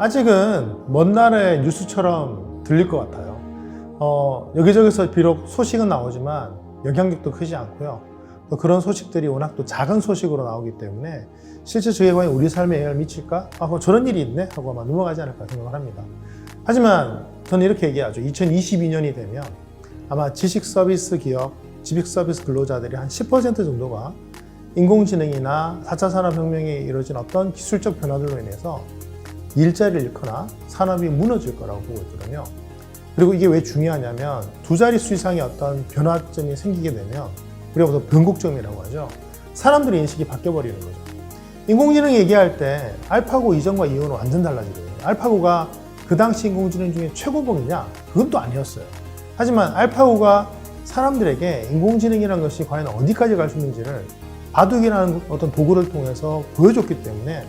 아직은 먼 나라의 뉴스처럼 들릴 것 같아요. 여기저기서 비록 소식은 나오지만 영향력도 크지 않고요. 또 그런 소식들이 워낙 또 작은 소식으로 나오기 때문에 실제 저게 과연 우리 삶에 영향을 미칠까? 뭐 저런 일이 있네? 하고 아마 넘어가지 않을까 생각을 합니다. 하지만 저는 이렇게 얘기하죠. 2022년이 되면 아마 지식 서비스 기업, 지식 서비스 근로자들이 한 10% 정도가 인공지능이나 4차 산업혁명에 이루어진 어떤 기술적 변화들로 인해서 일자리를 잃거나 산업이 무너질 거라고 보고 있거든요. 그리고 이게 왜 중요하냐면 두 자릿수 이상의 어떤 변화점이 생기게 되면 우리가 보통 변곡점이라고 하죠. 사람들의 인식이 바뀌어버리는 거죠. 인공지능 얘기할 때 알파고 이전과 이후는 완전 달라지거든요. 알파고가 그 당시 인공지능 중에 최고봉이냐? 그건 또 아니었어요. 하지만 알파고가 사람들에게 인공지능이라는 것이 과연 어디까지 갈 수 있는지를 바둑이라는 어떤 도구를 통해서 보여줬기 때문에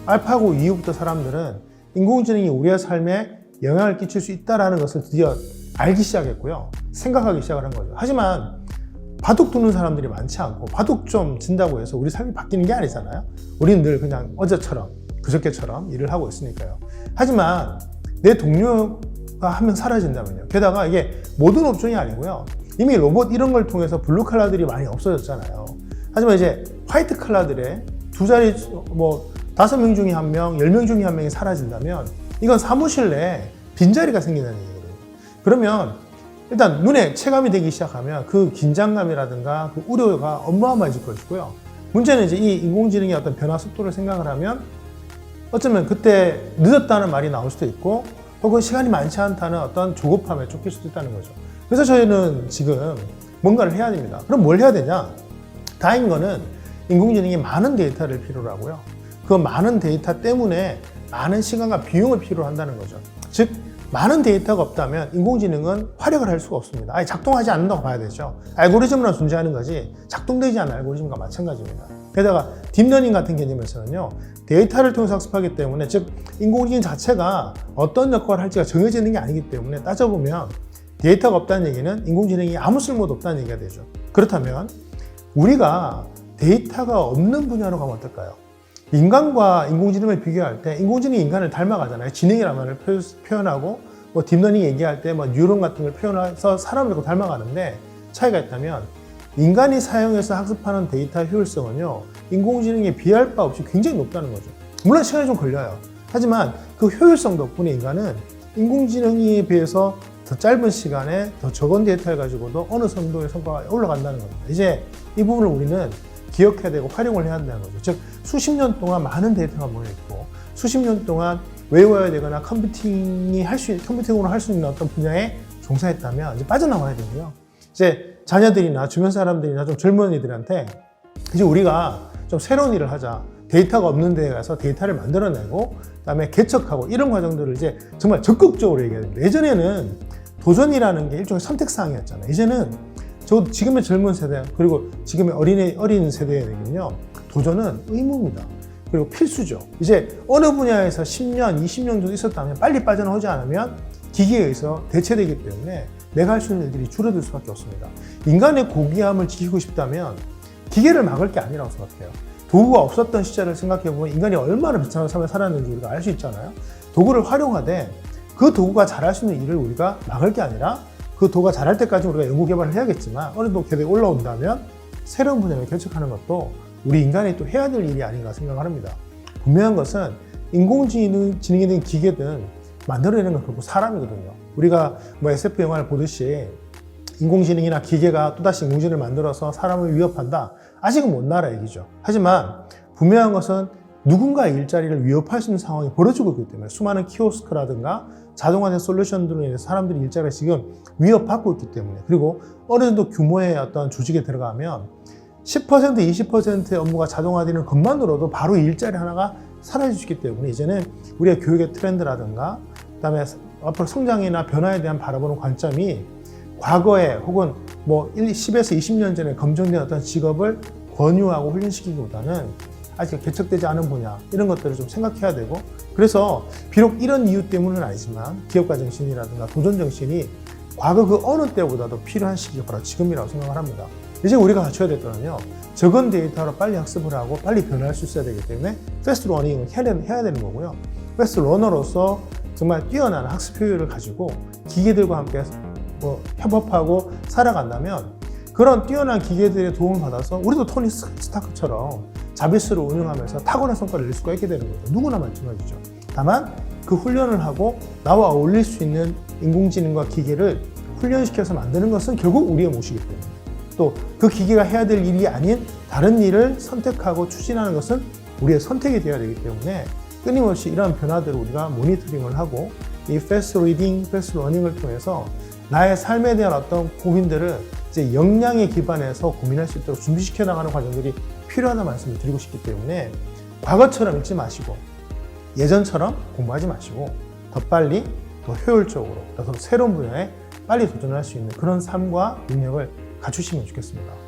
알파고 이후부터 사람들은 인공지능이 우리의 삶에 영향을 끼칠 수 있다는 것을 드디어 알기 시작했고요. 생각하기 시작을 한 거죠. 하지만 바둑 두는 사람들이 많지 않고 바둑 좀 진다고 해서 우리 삶이 바뀌는 게 아니잖아요. 우리는 늘 그냥 어제처럼 그저께처럼 일을 하고 있으니까요. 하지만 내 동료가 한 명 사라진다면요. 게다가 이게 모든 업종이 아니고요. 이미 로봇 이런 걸 통해서 블루 칼라들이 많이 없어졌잖아요. 하지만 이제 화이트 칼라들의 두 자리 5명 중에 1명, 10명 중에 1명이 사라진다면 이건 사무실 내에 빈자리가 생긴다는 얘기거든요. 그러면 일단 눈에 체감이 되기 시작하면 그 긴장감이라든가 그 우려가 어마어마해질 것이고요. 문제는 이제 이 인공지능의 어떤 변화 속도를 생각을 하면 어쩌면 그때 늦었다는 말이 나올 수도 있고 혹은 시간이 많지 않다는 어떤 조급함에 쫓길 수도 있다는 거죠. 그래서 저희는 지금 뭔가를 해야 됩니다. 그럼 뭘 해야 되냐? 다행인 거는 인공지능이 많은 데이터를 필요로 하고요. 그 많은 데이터 때문에 많은 시간과 비용을 필요로 한다는 거죠. 즉 많은 데이터가 없다면 인공지능은 활약을 할 수가 없습니다. 아예 작동하지 않는다고 봐야 되죠. 알고리즘으로 존재하는 거지 작동되지 않은 알고리즘과 마찬가지입니다. 게다가 딥러닝 같은 개념에서는요. 데이터를 통해서 학습하기 때문에 즉 인공지능 자체가 어떤 역할을 할지가 정해져 있는 게 아니기 때문에 따져보면 데이터가 없다는 얘기는 인공지능이 아무 쓸모도 없다는 얘기가 되죠. 그렇다면 우리가 데이터가 없는 분야로 가면 어떨까요? 인간과 인공지능을 비교할 때 인공지능이 인간을 닮아가잖아요. 지능이라는 말을 표현하고 딥러닝 얘기할 때 뉴런 같은 걸 표현해서 사람을 닮아가는데 차이가 있다면 인간이 사용해서 학습하는 데이터 효율성은요. 인공지능에 비할 바 없이 굉장히 높다는 거죠. 물론 시간이 좀 걸려요. 하지만 그 효율성 덕분에 인간은 인공지능에 비해서 더 짧은 시간에 더 적은 데이터를 가지고도 어느 정도의 성과가 올라간다는 겁니다. 이제 이 부분을 우리는 기억해야 되고 활용을 해야 한다는 거죠. 즉 수십 년 동안 많은 데이터가 모여있고 수십 년 동안 외워야 되거나 컴퓨팅으로 할 수 있는 어떤 분야에 종사했다면 이제 빠져나와야 되고요. 이제 자녀들이나 주변 사람들이나 좀 젊은이들한테 이제 우리가 좀 새로운 일을 하자. 데이터가 없는 데에 가서 데이터를 만들어내고 그다음에 개척하고 이런 과정들을 이제 정말 적극적으로 얘기해야 됩니다. 예전에는 도전이라는 게 일종의 선택사항이었잖아요. 이제는 지금의 젊은 세대 그리고 지금의 어린 세대에는요 도전은 의무입니다. 그리고 필수죠. 이제 어느 분야에서 10년, 20년 정도 있었다면 빨리 빠져나오지 않으면 기계에 의해서 대체되기 때문에 내가 할 수 있는 일들이 줄어들 수밖에 없습니다. 인간의 고귀함을 지키고 싶다면 기계를 막을 게 아니라고 생각해요. 도구가 없었던 시절을 생각해보면 인간이 얼마나 비참한 삶을 살았는지 우리가 알 수 있잖아요. 도구를 활용하되 그 도구가 잘할 수 있는 일을 우리가 막을 게 아니라 그 도구가 잘할 때까지 우리가 연구 개발을 해야겠지만 어느 정도 계획이 올라온다면 새로운 분야를 개척하는 것도 우리 인간이 또 해야 될 일이 아닌가 생각을 합니다. 분명한 것은 인공지능이든 기계든 만들어내는 건 결국 사람이거든요. 우리가 SF 영화를 보듯이 인공지능이나 기계가 또다시 인공지능을 만들어서 사람을 위협한다. 아직은 못 나라 얘기죠. 하지만 분명한 것은 누군가의 일자리를 위협할 수 있는 상황이 벌어지고 있기 때문에 수많은 키오스크라든가 자동화된 솔루션들로 인해서 사람들이 일자리가 지금 위협받고 있기 때문에 그리고 어느 정도 규모의 어떤 조직에 들어가면 10%, 20%의 업무가 자동화되는 것만으로도 바로 일자리 하나가 사라질 수 있기 때문에 이제는 우리의 교육의 트렌드라든가 그다음에 앞으로 성장이나 변화에 대한 바라보는 관점이 과거에 혹은 10에서 20년 전에 검증된 어떤 직업을 권유하고 훈련시키기보다는 아직 개척되지 않은 분야 이런 것들을 좀 생각해야 되고 그래서 비록 이런 이유 때문은 아니지만 기업가 정신이라든가 도전 정신이 과거 그 어느 때보다도 필요한 시기가 바로 지금이라고 생각을 합니다. 이제 우리가 갖춰야 될 거는요, 적은 데이터로 빨리 학습을 하고 빨리 변화할 수 있어야 되기 때문에 패스트 러닝을 해야 되는 거고요. 패스트 러너로서 정말 뛰어난 학습 효율을 가지고 기계들과 함께 협업하고 살아간다면, 그런 뛰어난 기계들의 도움을 받아서 우리도 토니 스타크처럼 자비스를 운영하면서 탁월한 성과를 낼 수가 있게 되는 거죠. 누구나 마찬가지죠. 다만 그 훈련을 하고 나와 어울릴 수 있는 인공지능과 기계를 훈련시켜서 만드는 것은 결국 우리의 몫이기 때문에, 또 그 기계가 해야 될 일이 아닌 다른 일을 선택하고 추진하는 것은 우리의 선택이 되어야 되기 때문에, 끊임없이 이러한 변화들을 우리가 모니터링을 하고 이 패스트 리딩, 패스트 러닝을 통해서 나의 삶에 대한 어떤 고민들을 이제 역량에 기반해서 고민할 수 있도록 준비시켜 나가는 과정들이 필요하다는 말씀을 드리고 싶기 때문에, 과거처럼 읽지 마시고 예전처럼 공부하지 마시고 더 빨리, 더 효율적으로, 더 새로운 분야에 빨리 도전할 수 있는 그런 삶과 능력을 갖추시면 좋겠습니다.